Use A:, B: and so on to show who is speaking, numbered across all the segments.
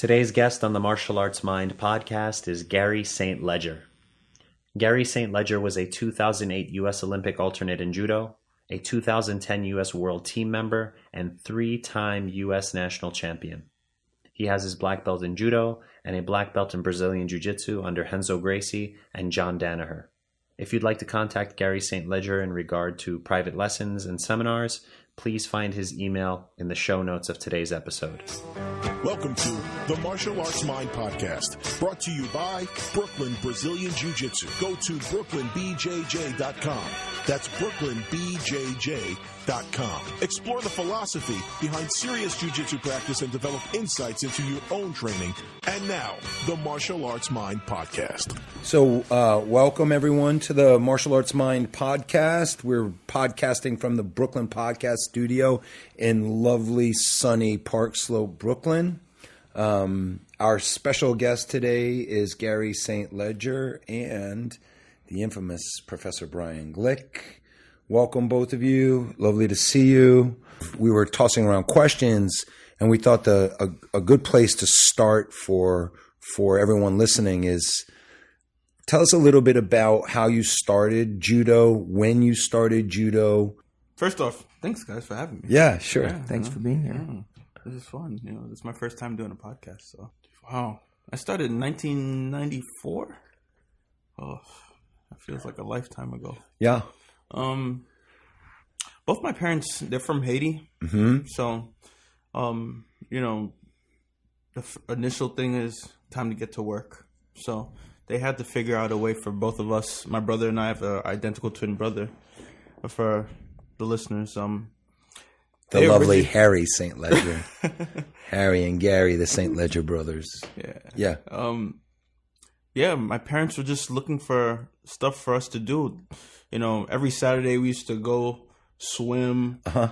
A: Today's guest on the Martial Arts Mind podcast is Garry St. Garry St. was a 2008 U.S. Olympic alternate in judo, a 2010 U.S. World Team member, and 3-time U.S. national champion. He has his black belt in judo and a black belt in Brazilian jiu-jitsu under Renzo Gracie and John Danaher. If you'd like to contact Garry St. in regard to private lessons and seminars, please find his email in the show notes of today's episode.
B: Welcome to the Martial Arts Mind podcast, brought to you by Brooklyn Brazilian Jiu-Jitsu. Go to brooklynbjj.com. That's brooklynbjj.com. Explore the philosophy behind serious jiu-jitsu practice and develop insights into your own training. And now, the Martial Arts Mind podcast.
C: So, welcome everyone to the Martial Arts Mind podcast. We're podcasting from the Brooklyn Podcast Studio in lovely, sunny Park Slope, Brooklyn. Our special guest today is Garry St. and the infamous Professor Brian Glick. Welcome, both of you. Lovely to see you. We were tossing around questions, and we thought a good place to start for everyone listening is tell us a little bit about how you started judo, when you started judo.
D: First off, thanks guys for having me.
C: Yeah, sure.
D: Yeah,
C: thanks for being here.
D: Yeah. This is fun. This is my first time doing a podcast. So, wow. I started in 1994. Oh, that feels like a lifetime ago.
C: Yeah.
D: Both my parents, they're from Haiti.
C: Mm-hmm.
D: So, the initial thing is time to get to work. So they had to figure out a way for both of us. My brother and I have an identical twin brother. For the listeners,
C: the lovely Harry St. Harry and Gary, the St. Ledger brothers. Yeah.
D: Yeah, my parents were just looking for stuff for us to do. Every Saturday we used to go swim.
C: Uh-huh.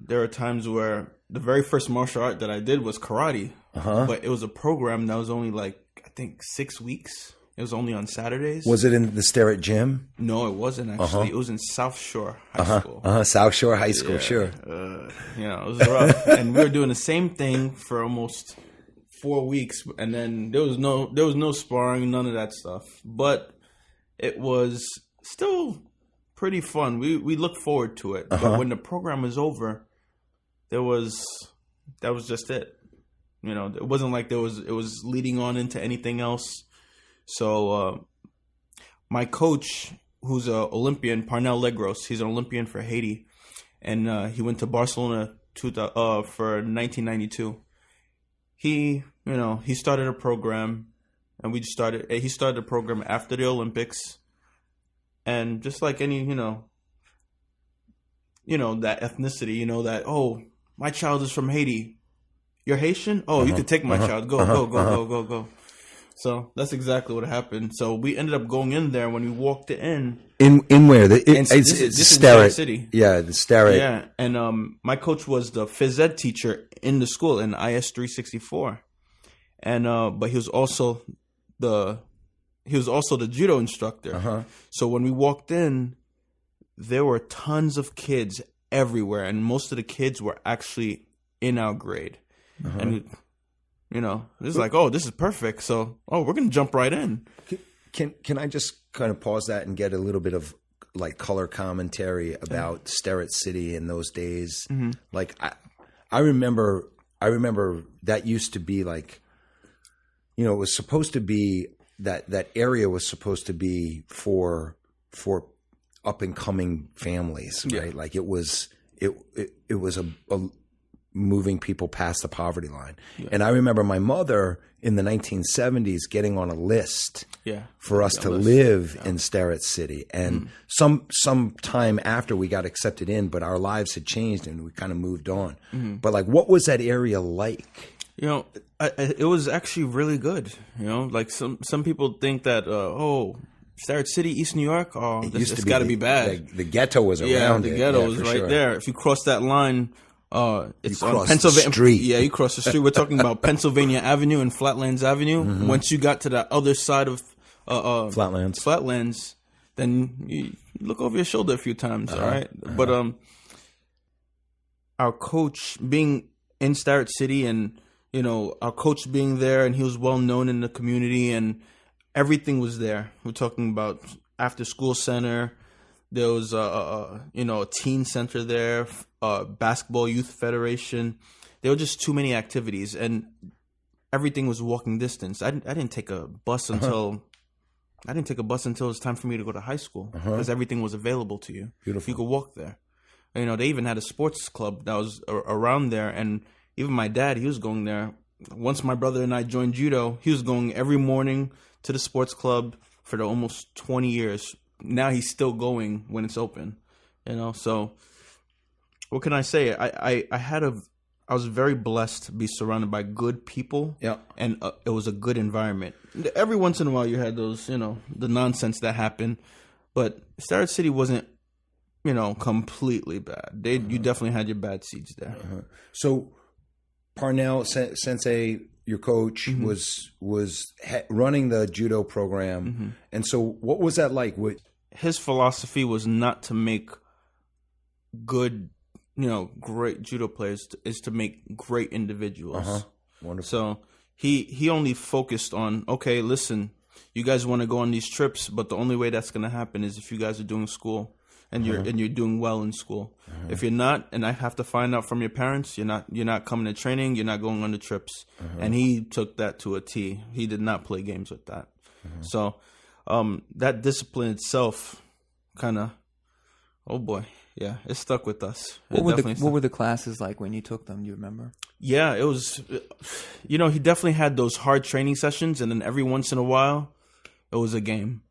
D: There are times where the very first martial art that I did was karate.
C: Uh-huh.
D: But it was a program that was only I think 6 weeks. It was only on Saturdays.
C: Was it in the Starrett gym?
D: No, it wasn't actually.
C: Uh-huh.
D: It was in South Shore High School.
C: South Shore High School, sure.
D: It was rough. And we were doing the same thing for almost 4 weeks, and then there was no sparring, none of that stuff. But it was still pretty fun. We looked forward to it.
C: Uh-huh.
D: But when the program was over, that was just it. It wasn't like it was leading on into anything else. So my coach, who's an Olympian, Parnel Legros, he's an Olympian for Haiti, and he went to Barcelona for 1992. He started a program, and he started a program after the Olympics, and just like any that ethnicity, that, oh, my child is from Haiti, you're Haitian, oh, you could take my child, go. So that's exactly what happened. So we ended up going in there. When we walked in
C: where?
D: It's Starrett City.
C: Yeah, the Starrett.
D: Yeah, and my coach was the phys ed teacher in the school in IS 364, and but he was also the judo instructor.
C: Uh-huh.
D: So when we walked in, there were tons of kids everywhere, and most of the kids were actually in our grade,
C: Uh-huh.
D: and. It was like, oh, this is perfect. So, we're going to jump right in.
C: Can I just kind of pause that and get a little bit of color commentary about Starrett City in those days?
D: Mm-hmm.
C: I remember that used to be it was supposed to be that area was supposed to be for up and coming families, right?
D: Yeah.
C: It was a moving people past the poverty line. Yeah. And I remember my mother in the 1970s getting on a list for us to live in Starrett City. And some time after we got accepted in, but our lives had changed and we kind of moved on. Mm-hmm. But what was that area like?
D: It was actually really good. Some people think that, Starrett City, East New York, it's got to be bad.
C: The ghetto was around
D: it. The ghetto was right there. If you cross that line, it's on Pennsylvania
C: Street.
D: Yeah, you cross the street. We're talking about Pennsylvania Avenue and Flatlands Avenue. Mm-hmm. Once you got to the other side of Flatlands, then you look over your shoulder a few times. All right, but our coach being in Starrett City and our coach being there, and he was well known in the community, and everything was there. We're talking about after school center. There was a teen center there, basketball youth federation. There were just too many activities, and everything was walking distance. I didn't take a bus until it was time for me to go to high school, because everything was available to you.
C: Beautiful.
D: You could walk there. They even had a sports club that was around there, and even my dad, he was going there. Once my brother and I joined judo, he was going every morning to the sports club for the almost 20 years. Now he's still going when it's open, So what can I say? I was very blessed to be surrounded by good people.
C: Yeah.
D: And it was a good environment. Every once in a while you had those, the nonsense that happened, but Starrett City wasn't, completely bad. You definitely had your bad seeds there.
C: So Parnell Sensei, your coach, was running the judo program, and so what was that like?
D: His philosophy was not to make good, great judo players, is to make great individuals.
C: Wonderful.
D: So he only focused on, okay, listen, you guys want to go on these trips, but the only way that's going to happen is if you guys are doing school and you're doing well in school. If you're not, and I have to find out from your parents, you're not coming to training, you're not going on the trips. And he took that to a T. He did not play games with that. So that discipline itself kind of, oh boy, yeah, it stuck with us.
E: What were the classes like when you took them? Do you remember?
D: Yeah, it was, he definitely had those hard training sessions, and then every once in a while, it was a game.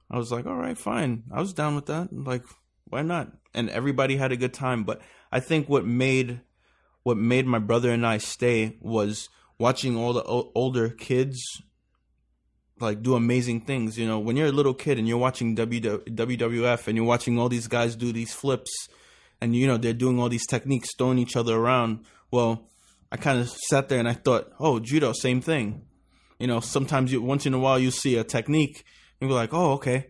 D: I was like, all right, fine. I was down with that. Like, why not? And everybody had a good time. But I think what made my brother and I stay was watching all the older kids like do amazing things. When you're a little kid and you're watching WWF and you're watching all these guys do these flips, and they're doing all these techniques, throwing each other around. Well, I kind of sat there and I thought, oh, judo, same thing. Sometimes once in a while you see a technique and you're like, oh, okay,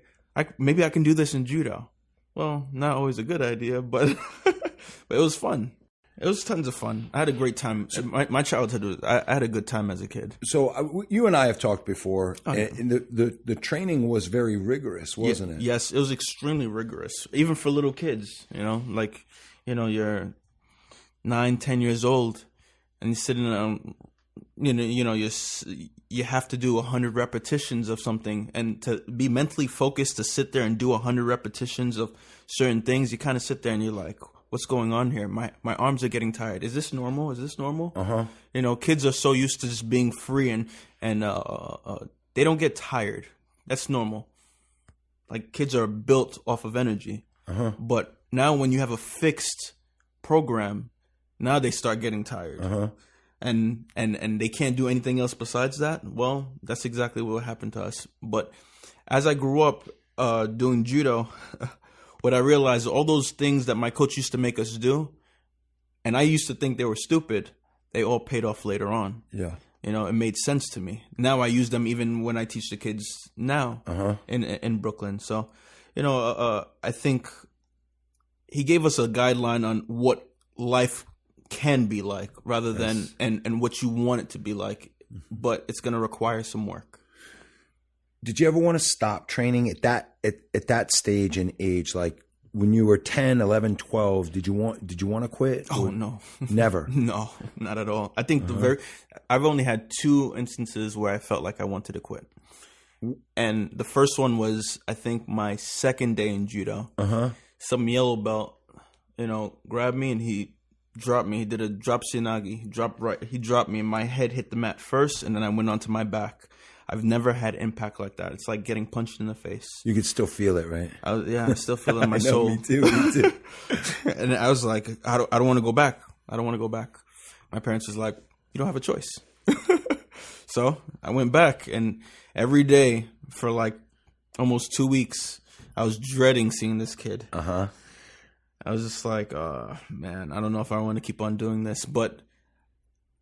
D: maybe I can do this in judo. Well, not always a good idea, but but it was fun. It was tons of fun. I had a great time. My childhood I had a good time as a kid.
C: So you and I have talked before, and the training was very rigorous, wasn't it?
D: Yes, it was extremely rigorous, even for little kids. You're 9, 10 years old, and you're sitting on, you have to do 100 repetitions of something, and to be mentally focused to sit there and do 100 repetitions of certain things, you kind of sit there and you're like, what's going on here? My arms are getting tired. Is this normal? Is this normal? Kids are so used to just being free, and they don't get tired. That's normal. Like, kids are built off of energy. But now when you have a fixed program, now they start getting tired. And they can't do anything else besides that. Well, that's exactly what happened to us. But as I grew up doing judo, what I realized, all those things that my coach used to make us do, and I used to think they were stupid, they all paid off later on.
C: Yeah.
D: It made sense to me. Now I use them even when I teach the kids now in Brooklyn. So, I think he gave us a guideline on what life can be like, rather than and what you want it to be like, but it's going to require some work.
C: Did you ever want to stop training at that stage and age? Like when you were 10, 11, 12, did you want to quit?
D: Oh, no.
C: Never.
D: No, not at all. I think I've only had 2 instances where I felt like I wanted to quit. And the first one was, I think, my second day in judo. Some yellow belt, grabbed me and he dropped me. He did a drop sinagi. He dropped me and my head hit the mat first, and then I went onto my back. I've never had impact like that. It's like getting punched in the face.
C: You could still feel it, right?
D: I still feel it in my soul.
C: Me too.
D: And I was like, I don't want to go back. I don't want to go back. My parents was like, you don't have a choice. So I went back, and every day for like almost 2 weeks, I was dreading seeing this kid. I was just like, man, I don't know if I want to keep on doing this. But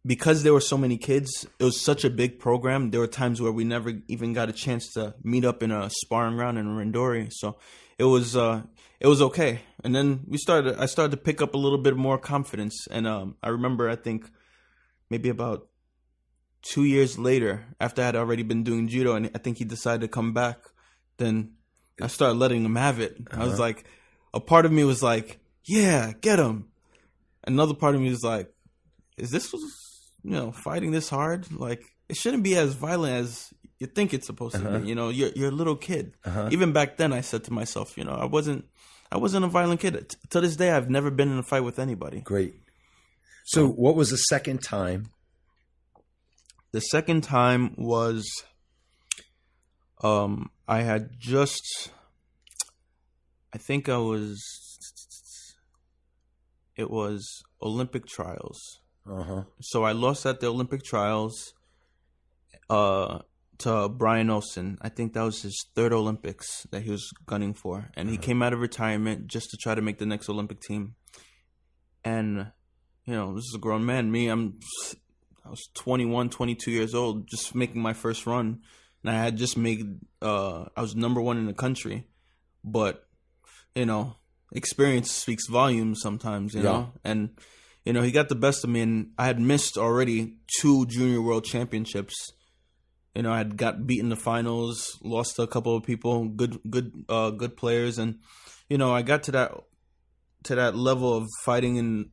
D: because there were so many kids, it was such a big program. There were times where we never even got a chance to meet up in a sparring round in Rendori. So it was okay. And then I started to pick up a little bit more confidence. And I remember, I think maybe about 2 years later, after I had already been doing judo, and I think he decided to come back, then I started letting him have it. I was like, a part of me was like, yeah, get him. Another part of me was like, is this, fighting this hard? Like, it shouldn't be as violent as you think it's supposed to be. You're a little kid. Even back then, I said to myself, I wasn't a violent kid. To this day, I've never been in a fight with anybody.
C: Great. So what was the second time?
D: The second time was, I had just, it was Olympic trials. So I lost at the Olympic trials to Brian Olsen. I think that was his third Olympics that he was gunning for. And he came out of retirement just to try to make the next Olympic team. And, this is a grown man. I was 21, 22 years old, just making my first run. And I had just made, I was number one in the country. But, experience speaks volumes sometimes, you know. And, he got the best of me. And I had missed already 2 junior world championships. I had got beaten in the finals, lost to a couple of people, good players. And, I got to that level of fighting in,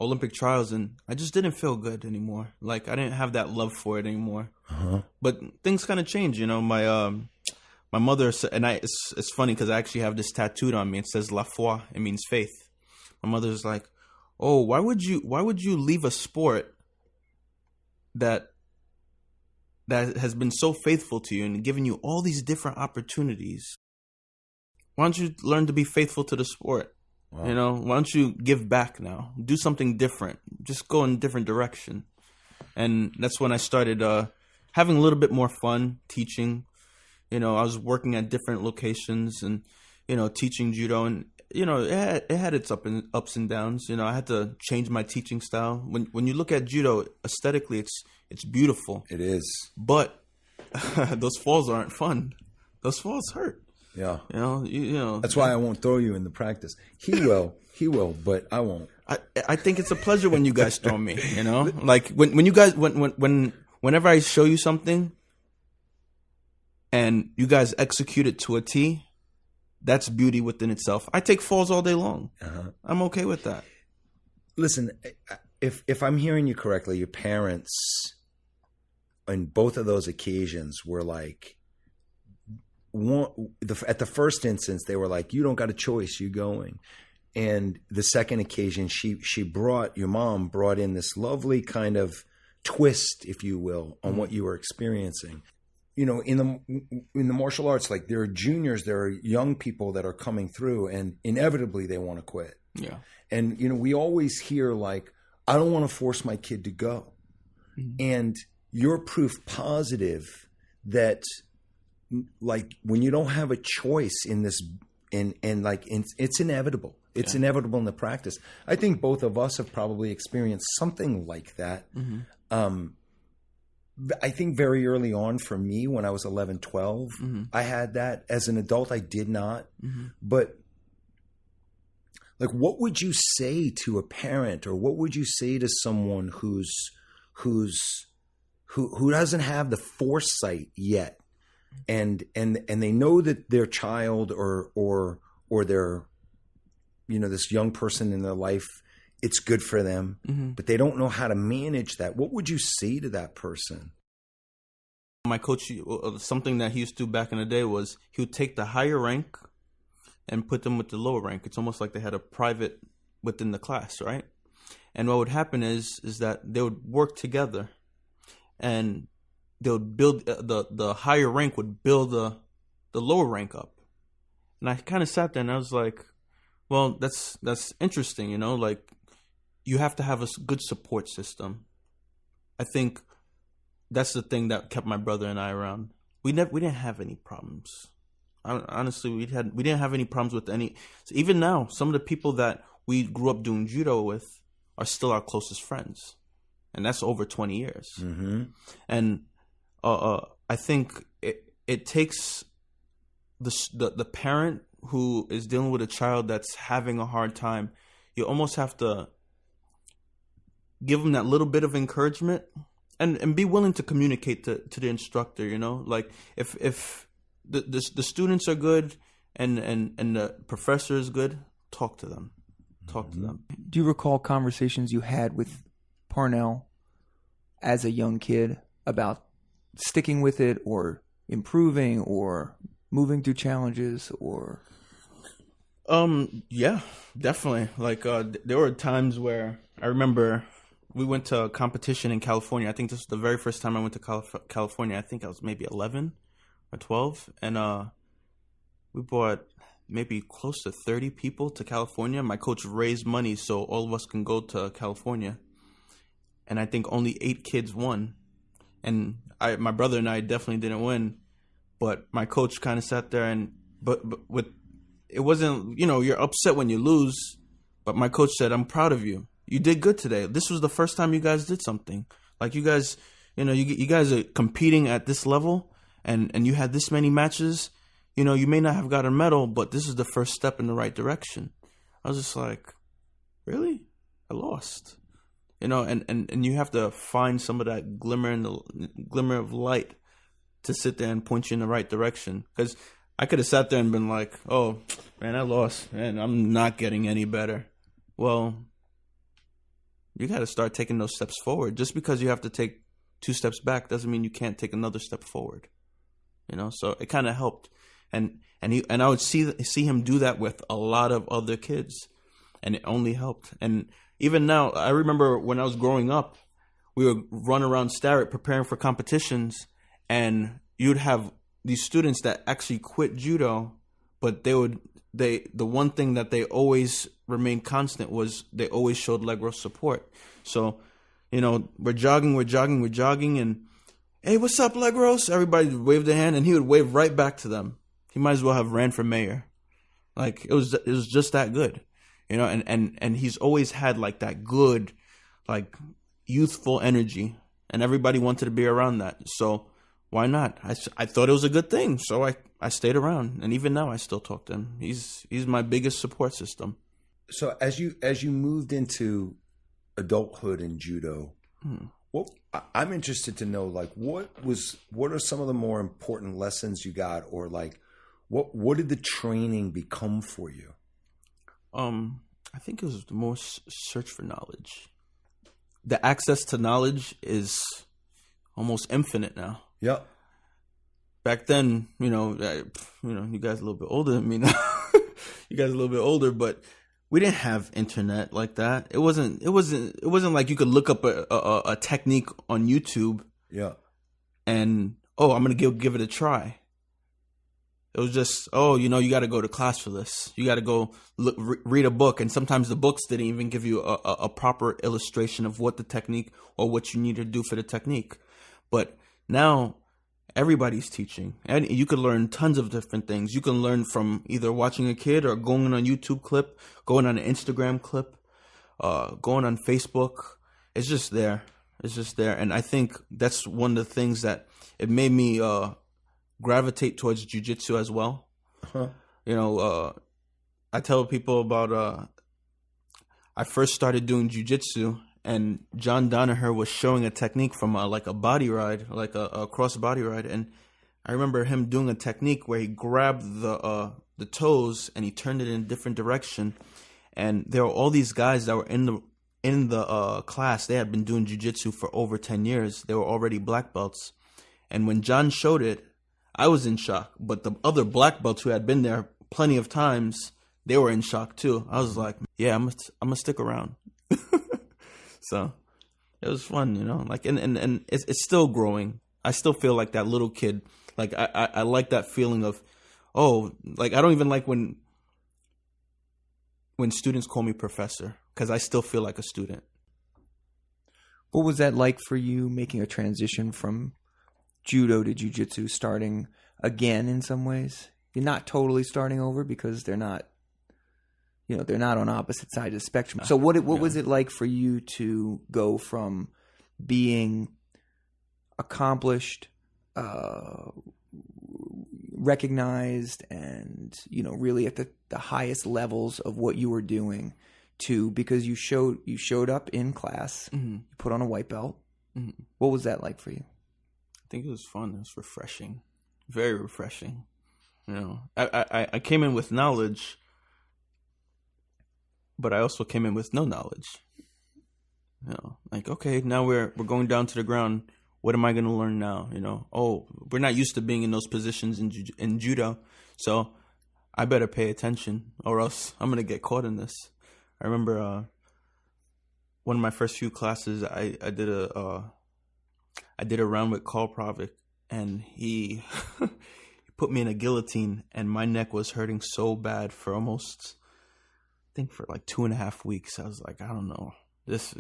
D: Olympic trials, and I just didn't feel good anymore. Like, I didn't have that love for it anymore. But things kind of changed, my mother said, and it's funny because I actually have this tattooed on me. It says La Foi. It means faith. My mother's like, "Oh, why would you leave a sport that has been so faithful to you and given you all these different opportunities? Why don't you learn to be faithful to the sport? Wow. Why don't you give back now? Do something different. Just go in a different direction." And that's when I started having a little bit more fun teaching. I was working at different locations and, teaching judo. And, it had its ups and downs. I had to change my teaching style. When you look at judo, aesthetically, it's beautiful.
C: It is.
D: But those falls aren't fun. Those falls hurt.
C: Yeah.
D: That's
C: why I won't throw you in the practice. He will, but I won't.
D: I think it's a pleasure when you guys throw me, Like when you guys whenever I show you something and you guys execute it to a T, that's beauty within itself. I take falls all day long. I'm okay with that.
C: Listen, if I'm hearing you correctly, your parents on both of those occasions were like, at the first instance, they were like, "You don't got a choice, you going." And the second occasion, your mom brought in this lovely kind of twist, if you will, on what you were experiencing. In the martial arts, like there are juniors, there are young people that are coming through, and inevitably they want to quit.
D: Yeah.
C: And we always hear like, "I don't want to force my kid to go," and you're proof positive that, like, when you don't have a choice in this, and like it's inevitable. It's inevitable in the practice. I think both of us have probably experienced something like that. I think very early on for me, when I was 11, 12, I had that. As an adult, I did not. But like, what would you say to a parent, or what would you say to someone who doesn't have the foresight yet, and they know that their child or their, this young person in their life, it's good for them, but they don't know how to manage that? What would you say to that person?
D: My coach, something that he used to do back in the day was he would take the higher rank and put them with the lower rank. It's almost like they had a private within the class, right? And what would happen is that they would work together, and they would build the higher rank would build the lower rank up. And I kind of sat there and I was like, well, that's interesting, like, you have to have a good support system. I think that's the thing that kept my brother and I around. We didn't have any problems. Honestly, we didn't have any problems with any. So even now, some of the people that we grew up doing judo with are still our closest friends, and that's over 20 years. And I think it takes the parent who is dealing with a child that's having a hard time. You almost have to give them that little bit of encouragement, and be willing to communicate to the instructor. Like if the students are good and the professor is good, talk to them.
E: Do you recall conversations you had with Parnell as a young kid about sticking with it or improving or moving through challenges or?
D: Yeah, definitely. Like, there were times where I remember we went to a competition in California. I think this was the very first time I went to California. I think I was maybe 11 or 12. And we brought maybe close to 30 people to California. My coach raised money so all of us can go to California. And I think only 8 kids won. And my brother and I definitely didn't win. But my coach kind of sat there but with, it wasn't, you're upset when you lose. But my coach said, I'm proud of you. You did good today. This was the first time you guys did something. Like, you guys, you guys are competing at this level and you had this many matches. You may not have got a medal, but this is the first step in the right direction. I was just like, really? I lost. And you have to find some of that glimmer of light to sit there and point you in the right direction. Because I could have sat there and been like, oh, man, I lost. Man, I'm not getting any better. Well, you got to start taking those steps forward. Just because you have to take 2 steps back doesn't mean you can't take another step forward. So it kind of helped. And I would see him do that with a lot of other kids, and it only helped. And even now, I remember when I was growing up, we would run around Starrett preparing for competitions, and you'd have these students that actually quit judo, but the one thing that they always remained constant was they always showed Legros support. So, we're jogging, and hey, what's up, Legros? Everybody would wave their hand, and he would wave right back to them. He might as well have ran for mayor. Like, it was just that good, and he's always had like that good, like, youthful energy, and everybody wanted to be around that. So why not? I thought it was a good thing, so I stayed around, and even now I still talk to him. He's my biggest support system.
C: So as you moved into adulthood in judo, well, I'm interested to know, like, what are some of the more important lessons you got, or like what did the training become for you?
D: I think it was the more search for knowledge. The access to knowledge is almost infinite now. Yeah. Back then, you guys a little bit older than me now. You guys a little bit older, but we didn't have internet like that. It wasn't like you could look up a technique on YouTube. Yeah. And I'm gonna give it a try. It was just, you got to go to class for this. You got to go read a book, and sometimes the books didn't even give you a proper illustration of what the technique or what you need to do for the technique. But now everybody's teaching, and you could learn tons of different things. You can learn from either watching a kid or going on a YouTube clip, going on an Instagram clip, going on Facebook. It's just there. And I think that's one of the things that it made me gravitate towards jiu-jitsu as well. I tell people about I first started doing jiu-jitsu, and John Danaher was showing a technique from like a body ride, like a cross body ride, and I remember him doing a technique where he grabbed the toes and he turned it in a different direction. And there were all these guys that were in the class. They had been doing jiu-jitsu for over 10 years. They were already black belts, and when John showed it, I was in shock, but the other black belts who had been there plenty of times, they were in shock too. I was like, yeah, I'm gonna stick around. So it was fun, like, and it's still growing. I still feel like that little kid. Like, I like that feeling of, like, I don't even like when students call me professor, because I still feel like a student.
E: What was that like for you, making a transition from judo to jiu-jitsu, starting again in some ways? You're not totally starting over because they're not on opposite sides of the spectrum. So what was it like for you to go from being accomplished, recognized, and really at the highest levels of what you were doing, to, because you showed up in class, you put on a white belt,
D: Mm-hmm.
E: What was that like for you?
D: I think it was fun. It was refreshing, very refreshing. You know, I came in with knowledge, but I also came in with no knowledge. You know, like, okay, now we're going down to the ground. What am I going to learn now? You know, oh, we're not used to being in those positions in judo, so I better pay attention, or else I'm going to get caught in this. I remember one of my first few classes, I did a round with Carl Provic, and he put me in a guillotine, and my neck was hurting so bad for almost, I think for like 2.5 weeks. I was like, I don't know, this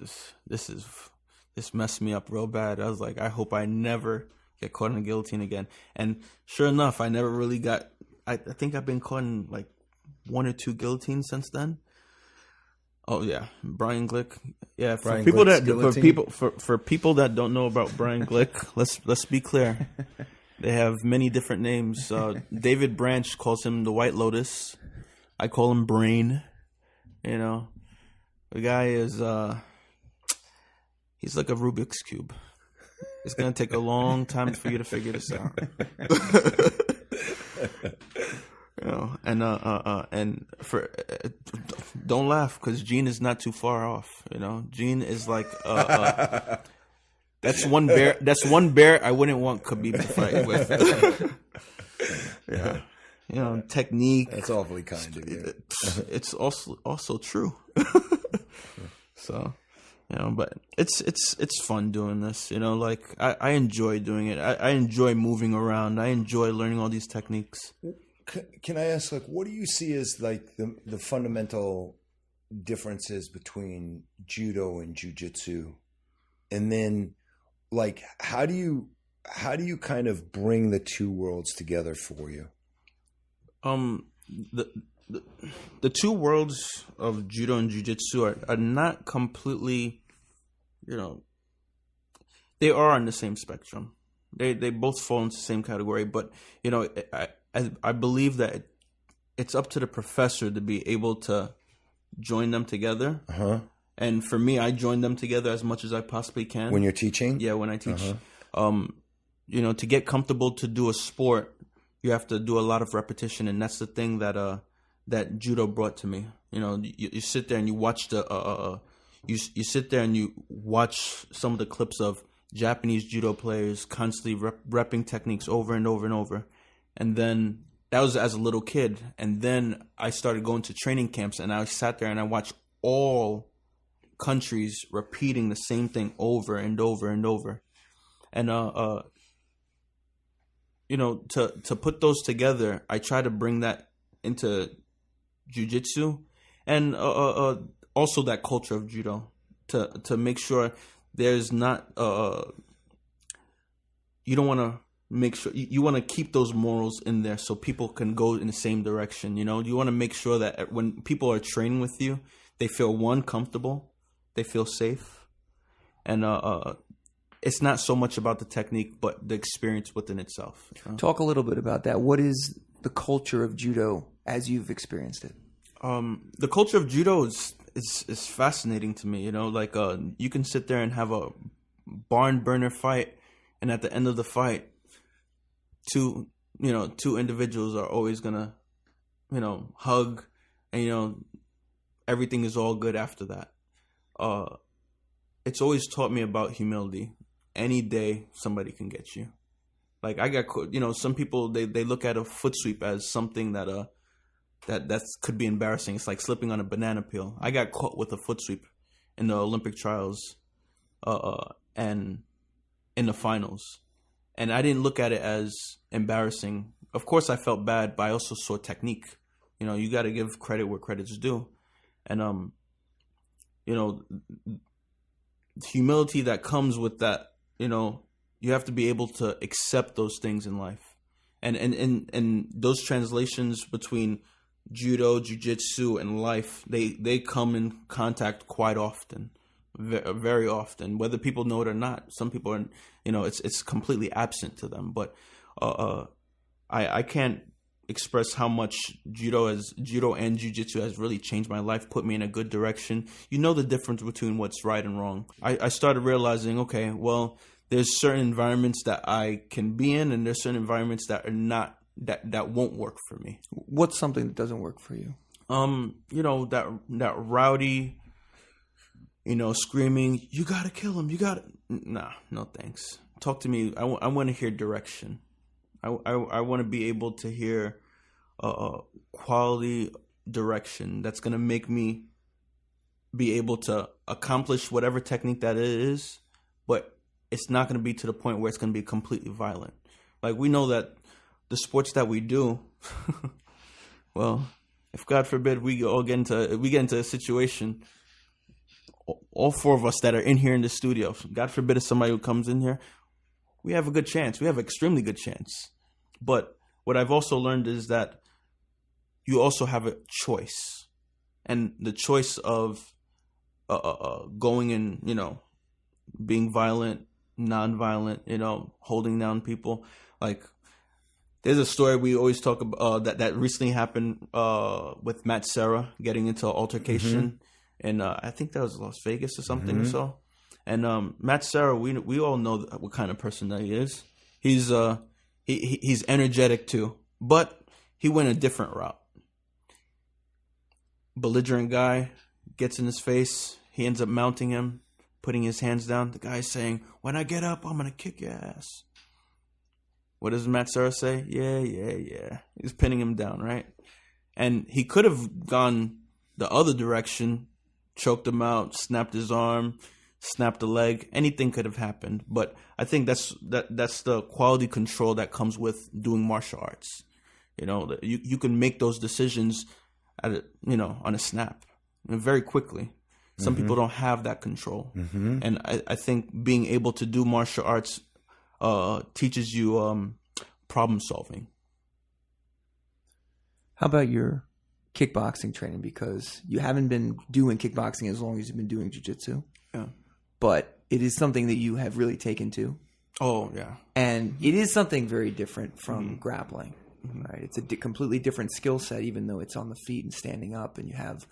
D: messed me up real bad. I was like, I hope I never get caught in a guillotine again. And sure enough, I never really got. I think I've been caught in like 1 or 2 guillotines since then. Oh yeah, Brian Glick. Yeah, for people that don't know about Brian Glick, let's be clear. They have many different names. David Branch calls him the White Lotus. I call him Brain. You know, the guy is he's like a Rubik's cube. It's gonna take a long time for you to figure this out. You know, and for don't laugh, because Gene is not too far off. You know, Gene is like that's one bear. That's one bear I wouldn't want Khabib to fight with. Yeah, you know, technique.
C: That's awfully kind of you.
D: It's also true. So, you know, but it's fun doing this. You know, like I enjoy doing it. I enjoy moving around. I enjoy learning all these techniques.
C: Can I ask, like, what do you see as like the fundamental differences between judo and jiu-jitsu? And then, like, how do you kind of bring the two worlds together for you?
D: The two worlds of judo and jiu-jitsu are not completely, you know, they are on the same spectrum. They both fall into the same category, but, you know, I believe that it's up to the professor to be able to join them together.
C: Uh-huh.
D: And for me, I join them together as much as I possibly can.
C: When you're teaching?
D: Yeah, when I teach.
C: Uh-huh.
D: You know, to get comfortable to do a sport, you have to do a lot of repetition, and that's the thing that judo brought to me. You know, you sit there and you watch you sit there and you watch some of the clips of Japanese judo players constantly repping techniques over and over and over. And then that was as a little kid. And then I started going to training camps, and I sat there and I watched all countries repeating the same thing over and over and over. And, you know, to put those together, I try to bring that into jiu-jitsu and also that culture of judo to make sure there's not, you don't want to make sure you want to keep those morals in there so people can go in the same direction. You know, you want to make sure that when people are training with you, they feel, one, comfortable, they feel safe, and it's not so much about the technique but the experience within itself. You know?
E: Talk a little bit about that. What is the culture of judo as you've experienced it?
D: The culture of judo is fascinating to me. You know, like you can sit there and have a barn burner fight, and at the end of the fight, two individuals are always gonna, you know, hug, and, you know, everything is all good after that. It's always taught me about humility. Any day somebody can get you. Like, I got, you know, some people they look at a foot sweep as something that could be embarrassing. It's like slipping on a banana peel. I got caught with a foot sweep in the Olympic trials, and in the finals. And I didn't look at it as embarrassing. Of course, I felt bad, but I also saw technique. You know, you got to give credit where credit's due. And, you know, humility that comes with that, you know, you have to be able to accept those things in life. And those translations between judo, jiu-jitsu, and life, they come in contact quite often. Very often, whether people know it or not. Some people are, you know, it's completely absent to them. But I can't express how much judo and jiu-jitsu has really changed my life, put me in a good direction. You know the difference between what's right and wrong. I started realizing, okay, well, there's certain environments that I can be in, and there's certain environments that are not, that won't work for me.
E: What's something that doesn't work for you?
D: That rowdy, screaming, you gotta kill him, nah, no thanks. Talk to me. I want to hear direction. I want to be able to hear quality direction that's going to make me be able to accomplish whatever technique that it is, but it's not going to be to the point where it's going to be completely violent. Like, we know that the sports that we do, well, if God forbid we get into a situation, all four of us that are in here in the studio, God forbid if somebody who comes in here, we have a good chance. We have an extremely good chance. But what I've also learned is that you also have a choice. And the choice of going and, being violent, non-violent, holding down people. Like, there's a story we always talk about that recently happened with Matt Serra getting into an altercation. And I think that was Las Vegas or something or so. And Matt Serra, we all know what kind of person that he is. He's energetic too, but he went a different route. Belligerent guy gets in his face. He ends up mounting him, putting his hands down. The guy's saying, "When I get up, I'm gonna kick your ass." What does Matt Serra say? Yeah. He's pinning him down, right? And he could have gone the other direction, choked him out, snapped his arm, snapped a leg. Anything could have happened. But I think that's the quality control that comes with doing martial arts. You can make those decisions on a snap, very quickly. Some people don't have that control. And I think being able to do martial arts teaches you problem solving.
E: How about your kickboxing training? Because you haven't been doing kickboxing as long as you've been doing jiu-jitsu.
D: Yeah.
E: But it is something that you have really taken to.
D: Oh, yeah.
E: And it is something very different from grappling, right? It's a completely different skill set, even though it's on the feet and standing up, and you have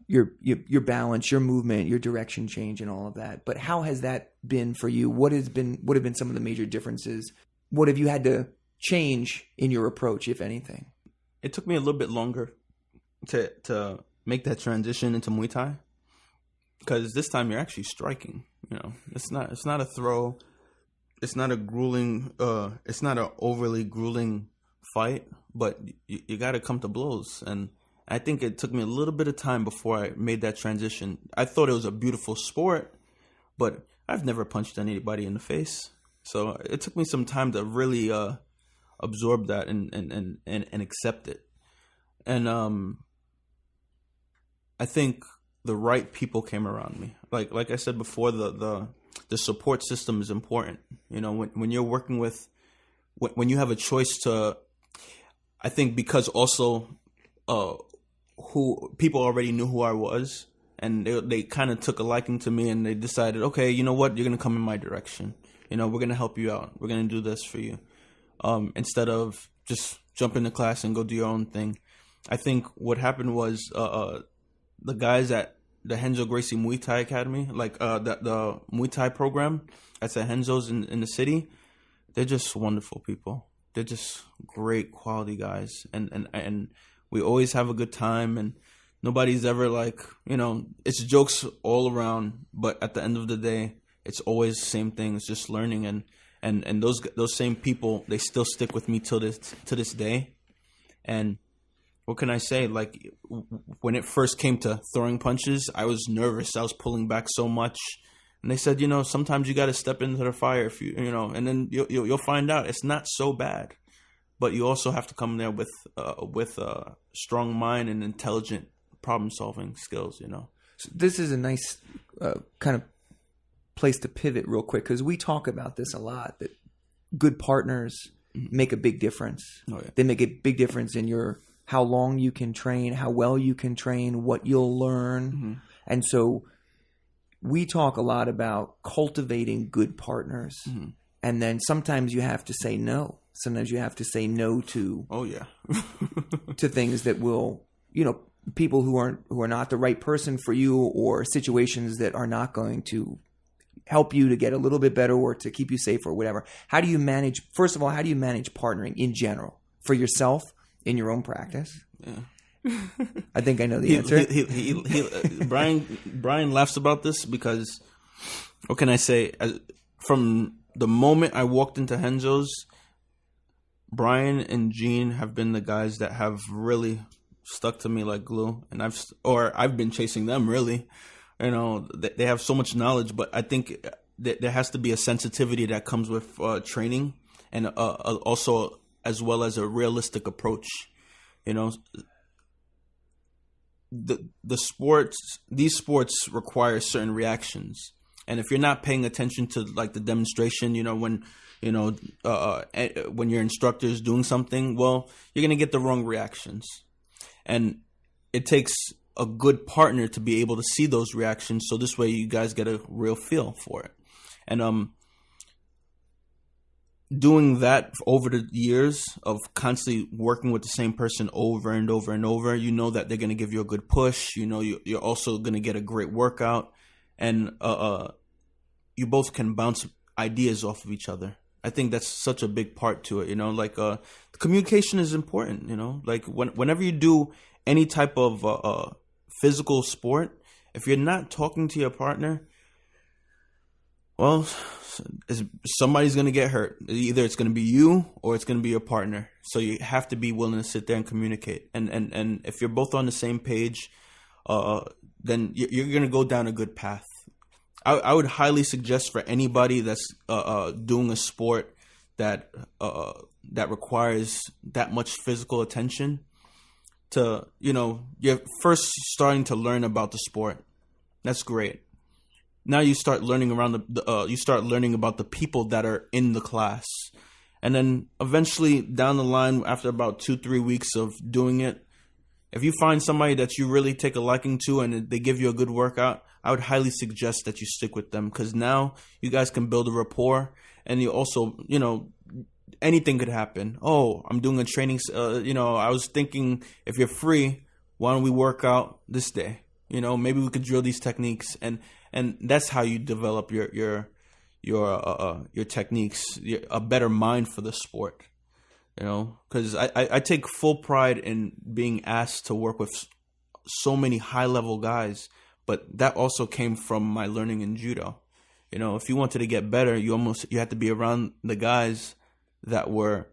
E: your balance, your movement, your direction change, and all of that. But how has that been for you? What have been some of the major differences? What have you had to change in your approach, if anything?
D: It took me a little bit longer to make that transition into Muay Thai, because this time you're actually striking. It's not a throw. It's not a grueling. It's not an overly grueling fight, but you got to come to blows. And I think it took me a little bit of time before I made that transition. I thought it was a beautiful sport, but I've never punched anybody in the face, so it took me some time to really absorb that and accept it. And I think the right people came around me. Like I said before, the support system is important. When you're working with, when you have a choice to, I think because also who people already knew who I was, and they kind of took a liking to me, and they decided, okay, you know what, you're gonna come in my direction. We're gonna help you out. We're gonna do this for you, instead of just jump into class and go do your own thing. I think what happened was the guys at the Renzo Gracie Muay Thai Academy, the Muay Thai program that's at Renzo's in the city, they're just wonderful people. They're just great quality guys, and we always have a good time, and nobody's ever it's jokes all around, but at the end of the day, it's always the same thing. It's just learning, and those same people, they still stick with me to this day. And what can I say? When it first came to throwing punches, I was nervous. I was pulling back so much, and they said, sometimes you got to step into the fire if and then you'll find out it's not so bad. But you also have to come there with a strong mind and intelligent problem-solving skills,
E: So this is a nice kind of place to pivot real quick, because we talk about this a lot, that good partners make a big difference.
D: Oh, yeah.
E: They make a big difference in how long you can train, how well you can train, what you'll learn. And so we talk a lot about cultivating good partners. And then sometimes you have to say no. sometimes you have to say no to
D: Oh yeah.
E: to things that will, people who are not the right person for you, or situations that are not going to help you to get a little bit better or to keep you safe or whatever. How do you manage, first of all, how do you manage partnering in general for yourself in your own practice?
D: Yeah.
E: I think I know the answer.
D: Brian laughs about this because, what can I say? From the moment I walked into Renzo's, Brian and Gene have been the guys that have really stuck to me like glue, and I've been chasing them really. They have so much knowledge, but I think that there has to be a sensitivity that comes with training, and also as well as a realistic approach. These sports require certain reactions, and if you're not paying attention to like the demonstration, when your instructor is doing something, well, you're gonna get the wrong reactions, and it takes a good partner to be able to see those reactions, so this way you guys get a real feel for it. And doing that over the years of constantly working with the same person over and over and over, that they're going to give you a good push. You're also going to get a great workout, and you both can bounce ideas off of each other. I think that's such a big part to it. Communication is important. Like whenever you do any type of physical sport, if you're not talking to your partner, well, somebody's going to get hurt. Either it's going to be you or it's going to be your partner. So you have to be willing to sit there and communicate. And if you're both on the same page, then you're going to go down a good path. I would highly suggest for anybody that's doing a sport that requires that much physical attention to, you're first starting to learn about the sport. That's great. Now you start learning you start learning about the people that are in the class. And then eventually down the line, after about 2-3 weeks of doing it, if you find somebody that you really take a liking to and they give you a good workout, I would highly suggest that you stick with them, because now you guys can build a rapport, and you also, anything could happen. Oh, I'm doing a training. I was thinking, if you're free, why don't we work out this day? Maybe we could drill these techniques, and that's how you develop your techniques, a better mind for the sport. Because I take full pride in being asked to work with so many high level guys, but that also came from my learning in judo. If you wanted to get better, you had to be around the guys that were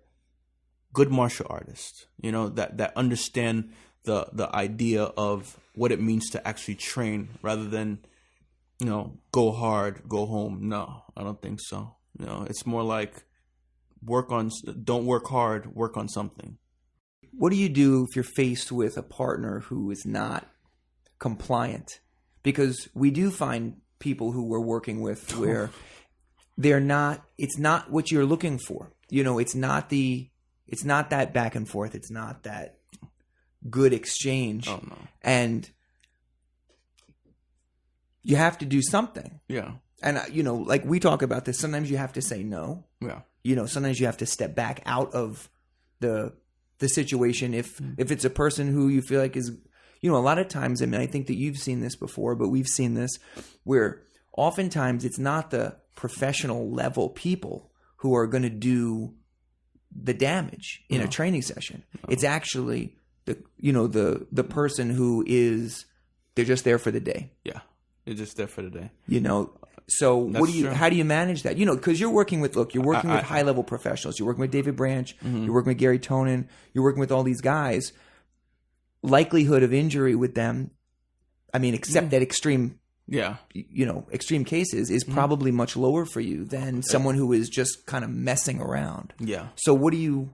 D: good martial artists, that understand the idea of what it means to actually train, rather than, go hard, go home. No, I don't think so. It's more like don't work hard, work on something.
E: What do you do if you're faced with a partner who is not compliant? Because we do find people who we're working with where it's not what you're looking for. It's not that back and forth. It's not that good exchange.
D: Oh, no.
E: And you have to do something.
D: Yeah.
E: And, like we talk about this, sometimes you have to say no.
D: Yeah.
E: Sometimes you have to step back out of the situation. If it's a person who you feel like is, a lot of times, I think that you've seen this before, but we've seen this where oftentimes it's not the professional level people who are going to do the damage in a training session. It's actually the person who is, they're just there for the day.
D: Yeah. They're just there for the day.
E: So
D: That's
E: how do you manage that? Because you're working with with high level professionals. You're working with David Branch. You're working with Garry St. You're working with all these guys. Likelihood of injury with them, except that extreme, extreme cases, is probably much lower for you than someone who is just kind of messing around.
D: Yeah.
E: So what do you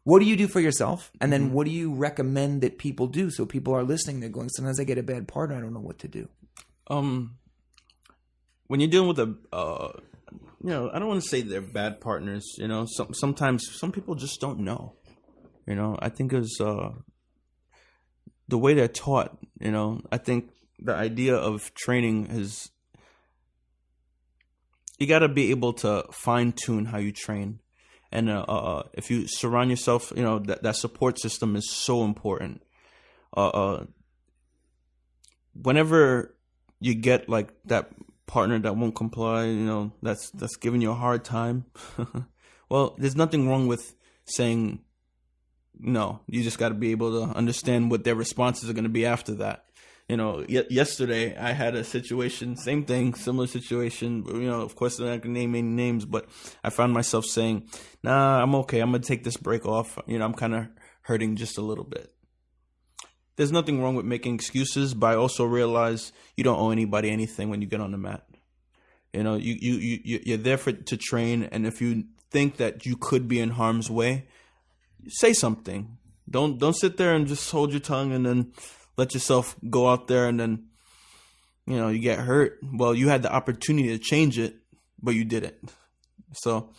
E: do for yourself? And then what do you recommend that people do? So people are listening, they're going, sometimes I get a bad partner, I don't know what to do.
D: When you're dealing with I don't want to say they're bad partners. Sometimes some people just don't know. I think it's the way they're taught. I think the idea of training is, you got to be able to fine tune how you train, And if you surround yourself, that support system is so important. Whenever you get like that partner that won't comply, that's giving you a hard time. Well, there's nothing wrong with saying no. You just got to be able to understand what their responses are going to be after that. Yesterday I had a situation, same thing, similar situation. Of course, I'm not going to name any names, but I found myself saying, nah, I'm okay. I'm going to take this break off. I'm kind of hurting just a little bit. There's nothing wrong with making excuses, but I also realize you don't owe anybody anything when you get on the mat. You're there to train, and if you think that you could be in harm's way, say something. Don't sit there and just hold your tongue and then let yourself go out there and then you get hurt. Well, you had the opportunity to change it, but you didn't. So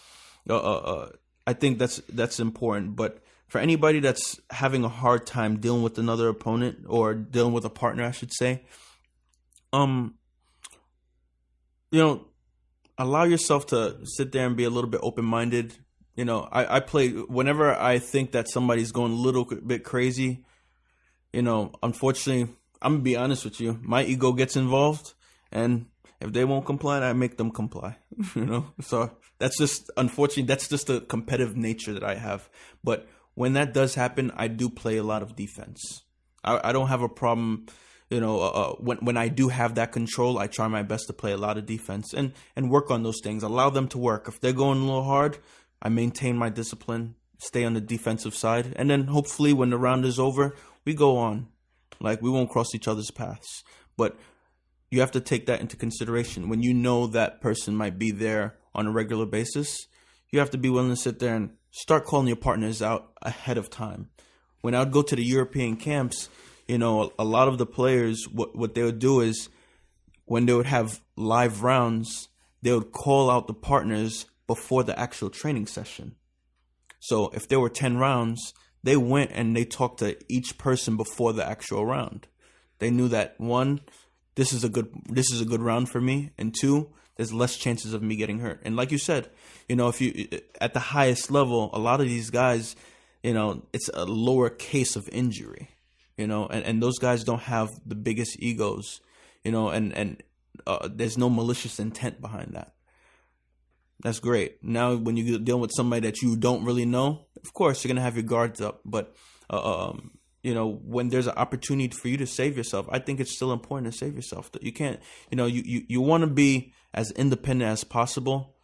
D: I think that's important. But for anybody that's having a hard time dealing with another opponent or dealing with a partner, I should say, allow yourself to sit there and be a little bit open-minded. I play whenever I think that somebody's going a little bit crazy. Unfortunately, I'm gonna be honest with you. My ego gets involved, and if they won't comply, I make them comply. So that's just, unfortunately, that's just the competitive nature that I have. But when that does happen, I do play a lot of defense. I don't have a problem. When I do have that control, I try my best to play a lot of defense and work on those things. Allow them to work. If they're going a little hard, I maintain my discipline, stay on the defensive side, and then hopefully when the round is over, we go on. Like, we won't cross each other's paths. But you have to take that into consideration. When you know that person might be there on a regular basis, you have to be willing to sit there and start calling your partners out ahead of time. When I would go to the European camps, a lot of the players, what they would do is when they would have live rounds, they would call out the partners before the actual training session. So if there were 10 rounds, they went and they talked to each person before the actual round. They knew that, one, this is a good round for me, and two, there's less chances of me getting hurt. And like you said, if you at the highest level, a lot of these guys, it's a lower case of injury, and those guys don't have the biggest egos, and there's no malicious intent behind that. That's great. Now, when you deal with somebody that you don't really know, of course, you're going to have your guards up. But, when there's an opportunity for you to save yourself, I think it's still important to save yourself. You can't, you want to be as independent as possible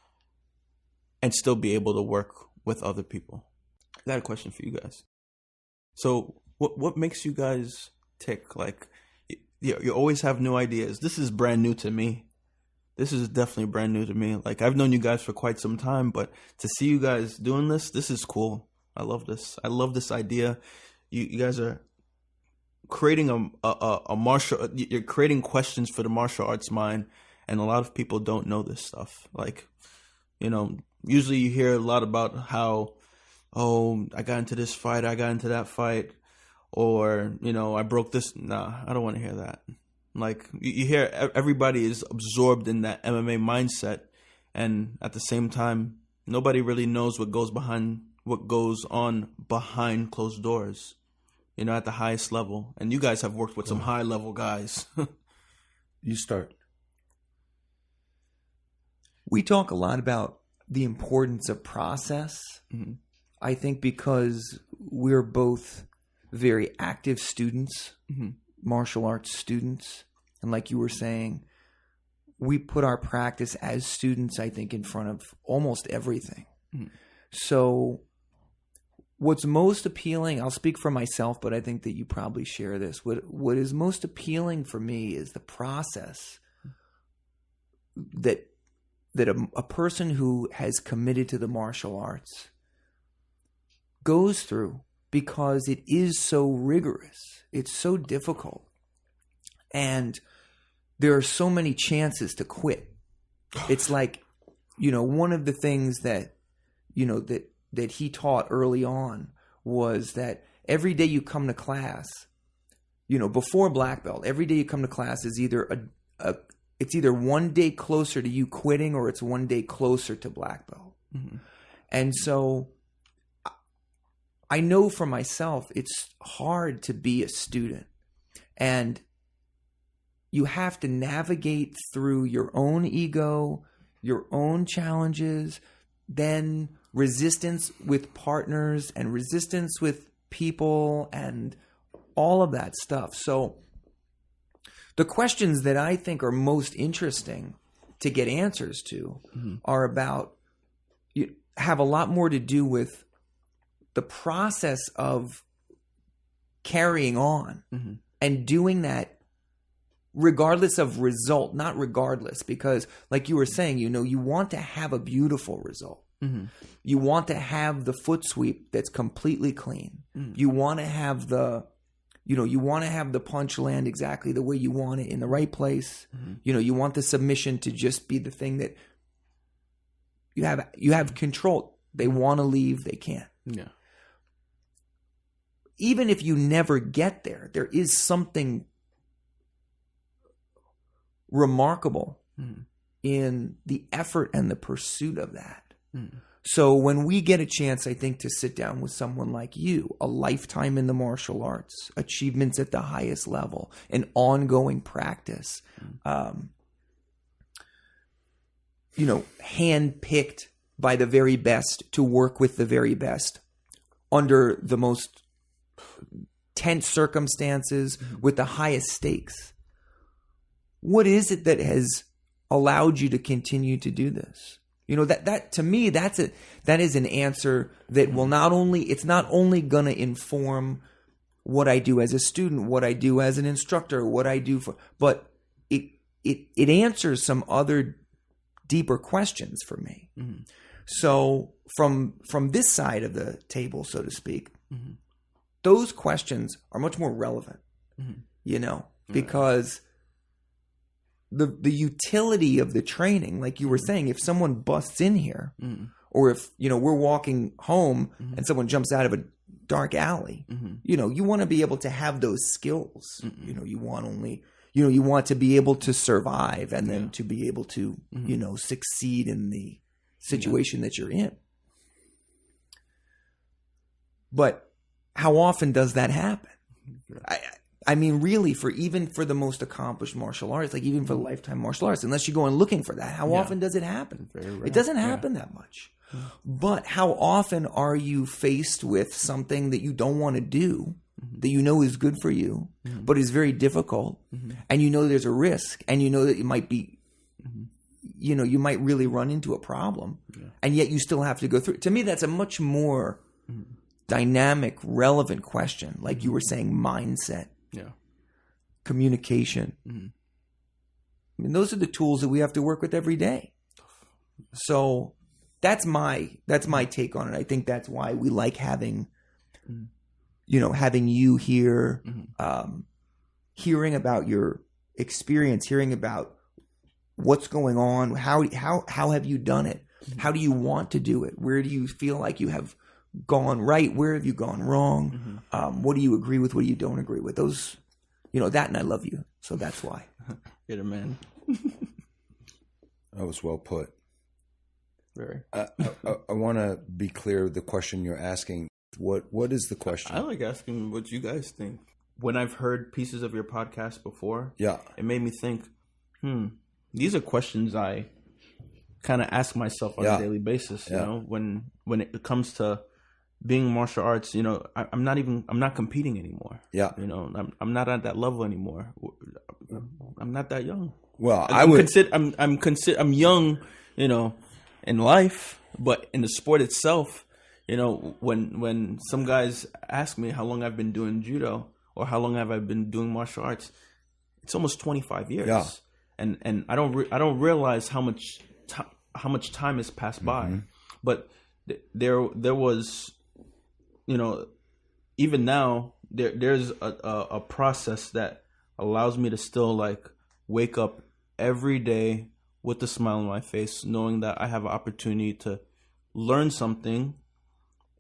D: and still be able to work with other people. I got a question for you guys. So what makes you guys tick? Like, you always have new ideas. This is brand new to me. This is definitely brand new to me. Like, I've known you guys for quite some time, but to see you guys doing this is cool. I love this. I love this idea. You guys are creating you're creating questions for the martial arts mind, and a lot of people don't know this stuff. Like, usually you hear a lot about how, I got into this fight, I got into that fight, or, I broke this. Nah, I don't want to hear that. Like, you hear everybody is absorbed in that MMA mindset, and at the same time, nobody really knows what goes on behind closed doors, at the highest level. And you guys have worked with some high level guys.
C: You start.
E: We talk a lot about the importance of process. Mm-hmm. I think because we're both very active students, mm-hmm. martial arts students. And like you were saying, we put our practice as students, I think, in front of almost everything. Mm-hmm. So what's most appealing, I'll speak for myself, but I think that you probably share this. What is most appealing for me is the process that a person who has committed to the martial arts goes through, because it is so rigorous. It's so difficult. And there are so many chances to quit. It's like, one of the things that, that he taught early on was that every day you come to class, before black belt, every day you come to class is either it's either one day closer to you quitting or it's one day closer to black belt. Mm-hmm. And so I know for myself, it's hard to be a student, and you have to navigate through your own ego, your own challenges, then resistance with partners and resistance with people and all of that stuff. So the questions that I think are most interesting to get answers to are about, have a lot more to do with the process of carrying on and doing that regardless of result, not regardless, because like you were saying, you want to have a beautiful result. You want to have the foot sweep that's completely clean. You want to have the punch land exactly the way you want it in the right place. You want the submission to just be the thing that you have control. They want to leave, they can't.
D: Yeah.
E: Even if you never get there, there is something remarkable in the effort and the pursuit of that. So when we get a chance, I think, to sit down with someone like you, a lifetime in the martial arts, achievements at the highest level, an ongoing practice, handpicked by the very best to work with the very best under the most tense circumstances with the highest stakes. What is it that has allowed you to continue to do this? That to me, that is an answer that will it's not only going to inform what I do as a student, what I do as an instructor, what I do but it answers some other deeper questions for me. So from this side of the table, so to speak, those questions are much more relevant, because the utility of the training, like you were saying, if someone busts in here, or if we're walking home and someone jumps out of a dark alley, you want to be able to have those skills. You want to be able to survive and then to be able to succeed in the situation that you're in. But how often does that happen? I mean, really, for the most accomplished martial artists, like even for lifetime martial artists, unless you're going looking for that, how often does it happen? It doesn't happen that much. But how often are you faced with something that you don't want to do, that you know is good for you, but is very difficult, and there's a risk, and that it might be, you might really run into a problem, and yet you still have to go through. To me, that's a much more dynamic, relevant question. Like you were saying, mindset. Communication. I mean, those are the tools that we have to work with every day. So that's my take on it. I think that's why we like having you here, hearing about your experience, hearing about what's going on. How have you done it? How do you want to do it? Where do you feel like you have gone right? Where have you gone wrong? What do you agree with? What do you don't agree with? Those, that, and I love you. So that's why.
D: Get it, man.
C: That was well put.
D: Very.
C: I want to be clear. The question you're asking, what is the question?
D: I like asking what you guys think. When I've heard pieces of your podcast before, it made me think, these are questions I kind of ask myself on a daily basis. When it comes to being martial arts, I'm not competing anymore. I'm not at that level anymore. I'm not that young.
C: Well,
D: I'm young, in life, but in the sport itself, when some guys ask me how long I've been doing judo or how long have I been doing martial arts, it's almost 25 years. And I don't realize how much time has passed by. But there was, even now there's a process that allows me to still wake up every day with a smile on my face, knowing that I have an opportunity to learn something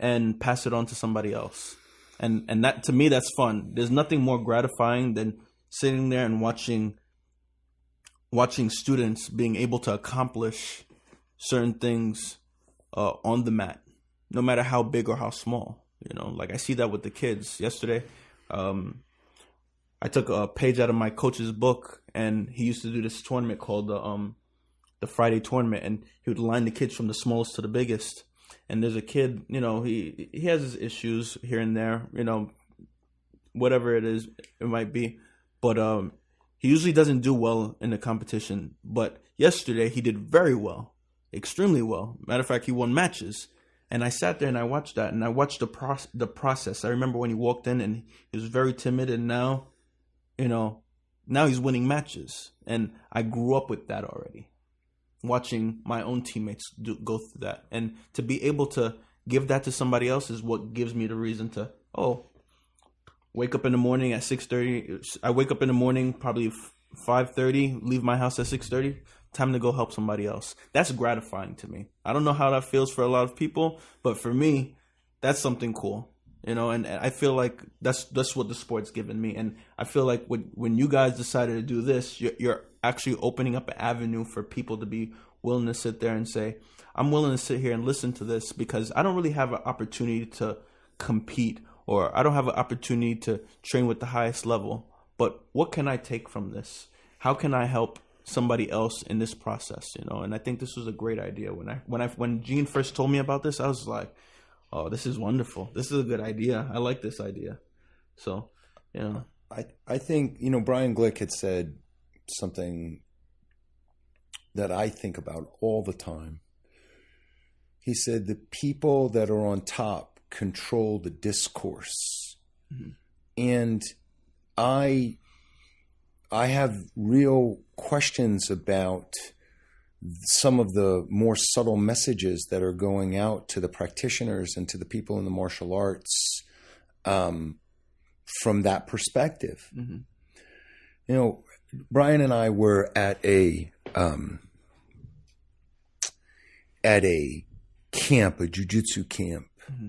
D: and pass it on to somebody else. And that, to me, that's fun. There's nothing more gratifying than sitting there and watching students being able to accomplish certain things on the mat, no matter how big or how small. Like I see that with the kids. Yesterday, I took a page out of my coach's book, and he used to do this tournament called the Friday tournament, and he would line the kids from the smallest to the biggest. And there's a kid, he has his issues here and there, whatever it is, it might be. But he usually doesn't do well in the competition. But yesterday he did very well, extremely well. Matter of fact, he won matches. And I sat there and I watched that, and I watched the process. I remember when he walked in and he was very timid, and now, now he's winning matches. And I grew up with that already, watching my own teammates go through that. And to be able to give that to somebody else is what gives me the reason to, wake up in the morning at 6:30. I wake up in the morning, probably 5:30, leave my house at 6:30. Time to go help somebody else. That's gratifying to me. I don't know how that feels for a lot of people, but for me, that's something cool. And I feel like that's what the sport's given me. And I feel like when you guys decided to do this, you're actually opening up an avenue for people to be willing to sit there and say, I'm willing to sit here and listen to this, because I don't really have an opportunity to compete, or I don't have an opportunity to train with the highest level. But what can I take from this? How can I help somebody else in this process? And I think this was a great idea. When Gene first told me about this, I was like, oh, this is wonderful. This is a good idea. I like this idea. So,
C: I think, Brian Glick had said something that I think about all the time. He said, the people that are on top control the discourse. Mm-hmm. And I have real questions about some of the more subtle messages that are going out to the practitioners and to the people in the martial arts from that perspective. Mm-hmm. Brian and I were at a camp, a jiu-jitsu camp. Mm-hmm.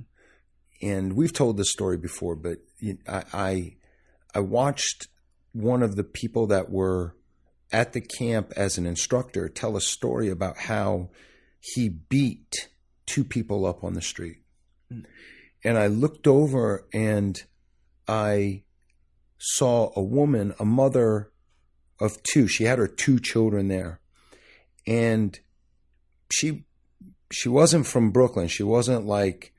C: And we've told this story before, but I watched one of the people that were at the camp as an instructor tell a story about how he beat two people up on the street. Mm. And I looked over and I saw a woman, a mother of two. She had her two children there. And she wasn't from Brooklyn. She wasn't like,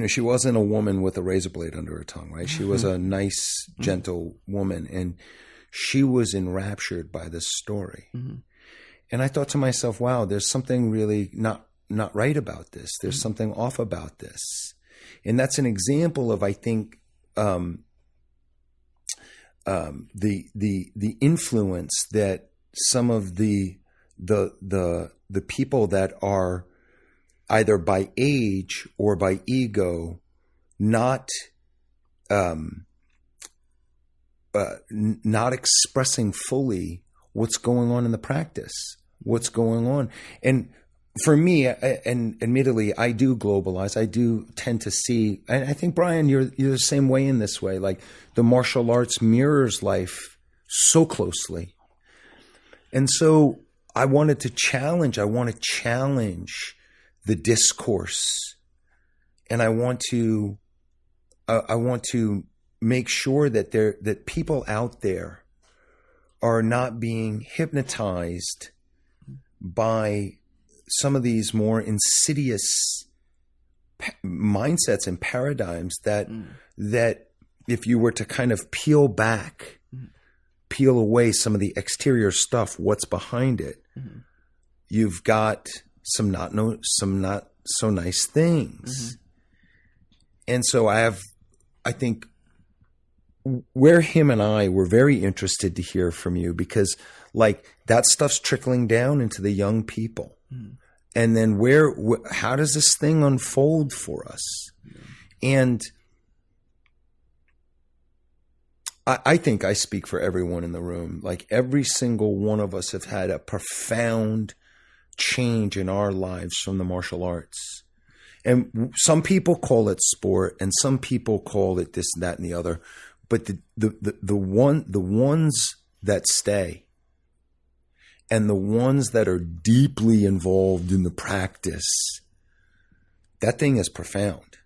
C: she wasn't a woman with a razor blade under her tongue, right? She was a nice, gentle woman. And she was enraptured by this story. Mm-hmm. And I thought to myself, wow, there's something really not right about this. There's something off about this. And that's an example of, I think, the influence that some of the people that are either by age or by ego not expressing fully what's going on in the practice, what's going on. And for me, and admittedly, I do globalize. I do tend to see, and I think, Brian, you're the same way in this way. Like, the martial arts mirrors life so closely. And so I want to challenge the discourse. And I want to make sure that people out there are not being hypnotized by some of these more insidious mindsets and paradigms that if you were to kind of peel away some of the exterior stuff, what's behind it, you've got some not so nice things. And so I think where him and I were very interested to hear from you, because like that stuff's trickling down into the young people. And then how does this thing unfold for us? And I think I speak for everyone in the room. Like, every single one of us have had a profound change in our lives from the martial arts. And some people call it sport, and some people call it this, that, and the other. But the ones that stay and the ones that are deeply involved in the practice, that thing is profound.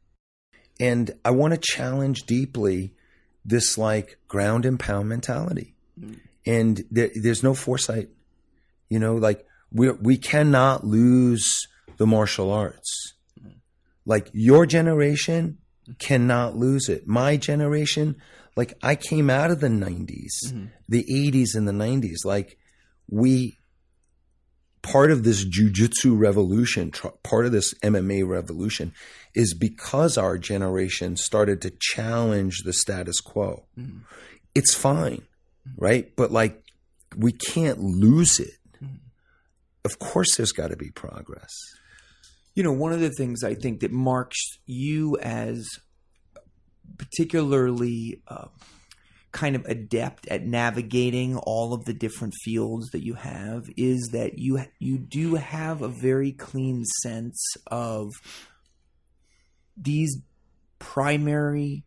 C: And I want to challenge deeply this like ground and pound mentality. And there's no foresight, you know, like we cannot lose the martial arts. Like your generation cannot lose it. My generation, like I came out of the 90s, the 80s and the 90s. Like part of this jiu-jitsu revolution, part of this MMA revolution is because our generation started to challenge the status quo. It's fine, right? But like we can't lose it. Of course there's got to be progress.
E: You know, one of the things I think that marks you as particularly kind of adept at navigating all of the different fields that you have is that you do have a very clean sense of these primary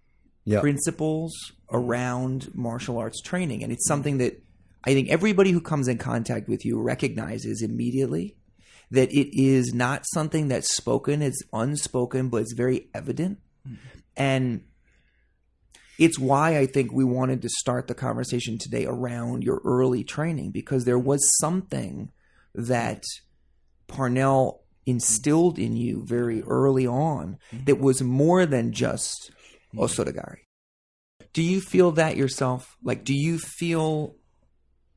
E: principles around martial arts training. And it's something that I think everybody who comes in contact with you recognizes immediately, that it is not something that's spoken, it's unspoken, but it's very evident. And it's why I think we wanted to start the conversation today around your early training, because there was something that Parnell instilled in you very early on that was more than just Osotogari. Do you feel that yourself? Like, do you feel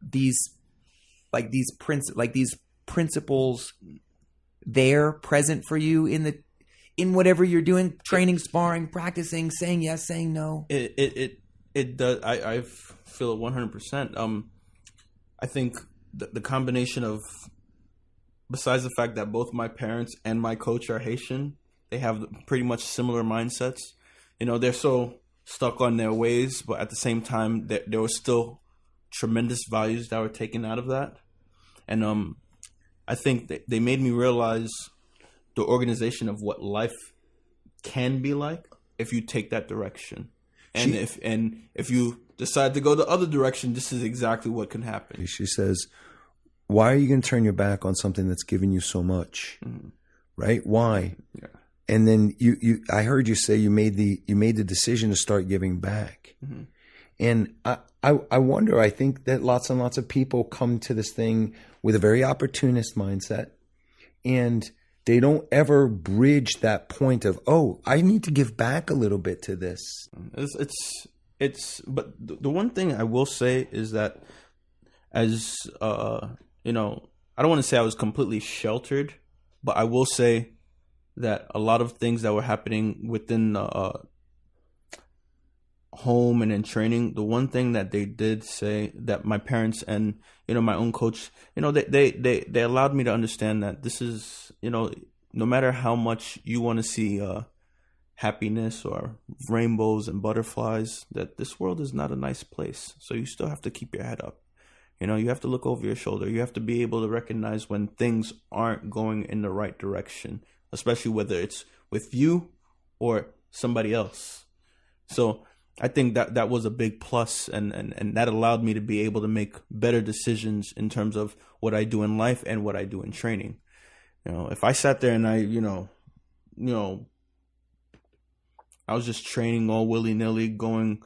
E: these principles there present for you in whatever you're doing, training, sparring, practicing, saying yes, saying no?
D: It does. I feel it 100%. I think the combination of, besides the fact that both my parents and my coach are Haitian, they have pretty much similar mindsets. You know, they're so stuck on their ways, but at the same time, there were still tremendous values that were taken out of that. And I think they made me realize the organization of what life can be like if you take that direction. And if you decide to go the other direction, this is exactly what can happen.
C: She says, why are you going to turn your back on something that's given you so much? Right? Why? Yeah. And then I heard you say you made the decision to start giving back. And I wonder, I think that lots and lots of people come to this thing with a very opportunist mindset, and they don't ever bridge that point of, oh, I need to give back a little bit to this. But
D: the one thing I will say is that, as you know, I don't want to say I was completely sheltered, but I will say that a lot of things that were happening within home and in training, the one thing that they did say, that my parents and, you know, my own coach, you know, they allowed me to understand that this is, you know, no matter how much you want to see happiness or rainbows and butterflies, that this world is not a nice place. So you still have to keep your head up. You know, you have to look over your shoulder. You have to be able to recognize when things aren't going in the right direction, especially whether it's with you or somebody else. So I think that was a big plus, and that allowed me to be able to make better decisions in terms of what I do in life and what I do in training. You know, if I sat there and I was just training all willy-nilly, going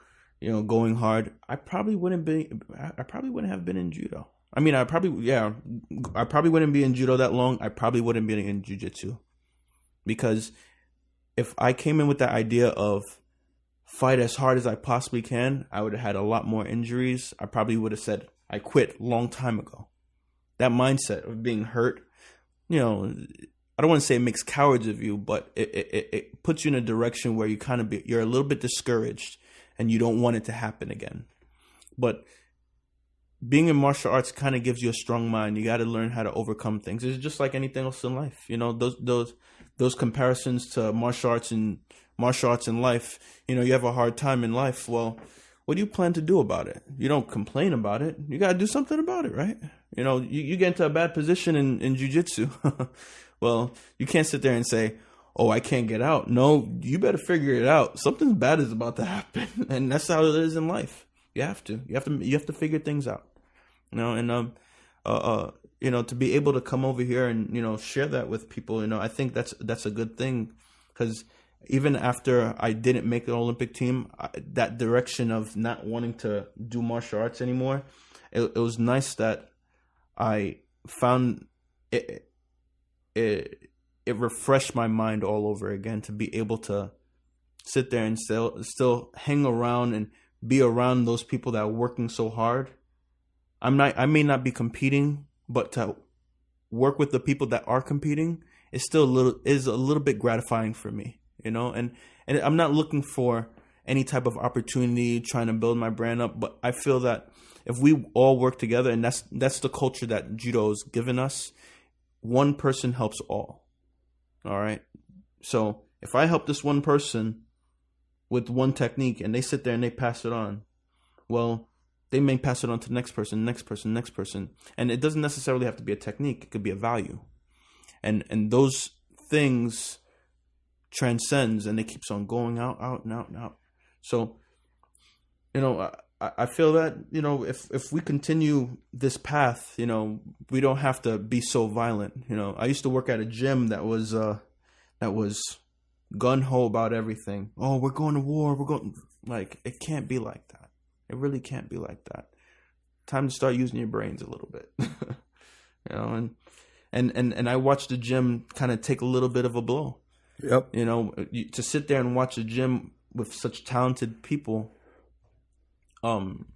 D: hard, I probably wouldn't have been in judo. I mean, I probably wouldn't be in judo that long. I probably wouldn't be in jiu-jitsu, because if I came in with the idea of fight as hard as I possibly can, I would have had a lot more injuries. I probably would have said I quit a long time ago. That mindset of being hurt, you know, I don't want to say it makes cowards of you, but it puts you in a direction where you're a little bit discouraged and you don't want it to happen again. But being in martial arts kind of gives you a strong mind. You got to learn how to overcome things. It's just like anything else in life. You know, those comparisons to martial arts in life, you know, you have a hard time in life. Well, what do you plan to do about it? You don't complain about it. You got to do something about it, right? You know, you get into a bad position in jiu-jitsu. Well, you can't sit there and say, oh, I can't get out. No, you better figure it out. Something bad is about to happen. And that's how it is in life. You have to figure things out. You know, and to be able to come over here and, share that with people, I think that's a good thing, because even after I didn't make the Olympic team, that direction of not wanting to do martial arts anymore, it was nice that I found it refreshed my mind all over again to be able to sit there and still hang around and be around those people that are working so hard. I may not be competing, but to work with the people that are competing is still a little bit gratifying for me, and I'm not looking for any type of opportunity, trying to build my brand up, but I feel that if we all work together, and that's the culture that judo has given us, one person helps all. All right. So if I help this one person with one technique and they sit there and they pass it on, well, they may pass it on to the next person, next person, next person. And it doesn't necessarily have to be a technique. It could be a value. And those things transcends, and it keeps on going out and out and out. So, I feel that, if we continue this path, we don't have to be so violent. I used to work at a gym that was gun-ho about everything. Oh, we're going to war. It can't be like that. It really can't be like that. Time to start using your brains a little bit. And I watched the gym kind of take a little bit of a blow.
C: Yep.
D: To sit there and watch a gym with such talented people, to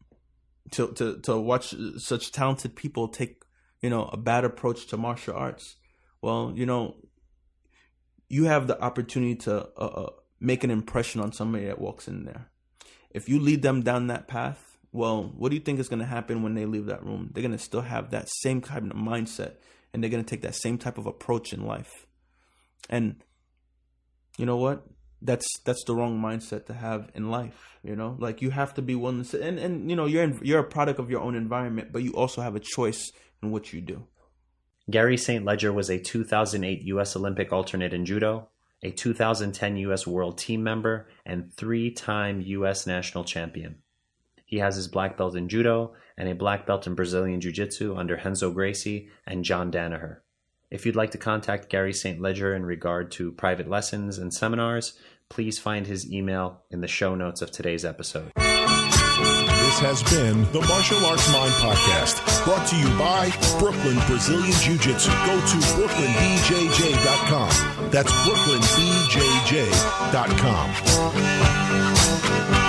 D: watch such talented people take, a bad approach to martial arts. Well, you have the opportunity to make an impression on somebody that walks in there. If you lead them down that path, well, what do you think is going to happen when they leave that room? They're going to still have that same kind of mindset, and they're going to take that same type of approach in life. And you know what? That's the wrong mindset to have in life. You have to be willing to, and you're a product of your own environment, but you also have a choice in what you do.
A: Garry St. Ledger was a 2008 U.S. Olympic alternate in judo, a 2010 U.S. World Team member, and 3-time U.S. national champion. He has his black belt in judo and a black belt in Brazilian jiu-jitsu under Renzo, Gracie, and John Danaher. If you'd like to contact Garry St. Ledger in regard to private lessons and seminars, please find his email in the show notes of today's episode.
B: This has been the Martial Arts Mind Podcast, brought to you by Brooklyn Brazilian Jiu-Jitsu. Go to brooklynbjj.com. That's brooklynbjj.com.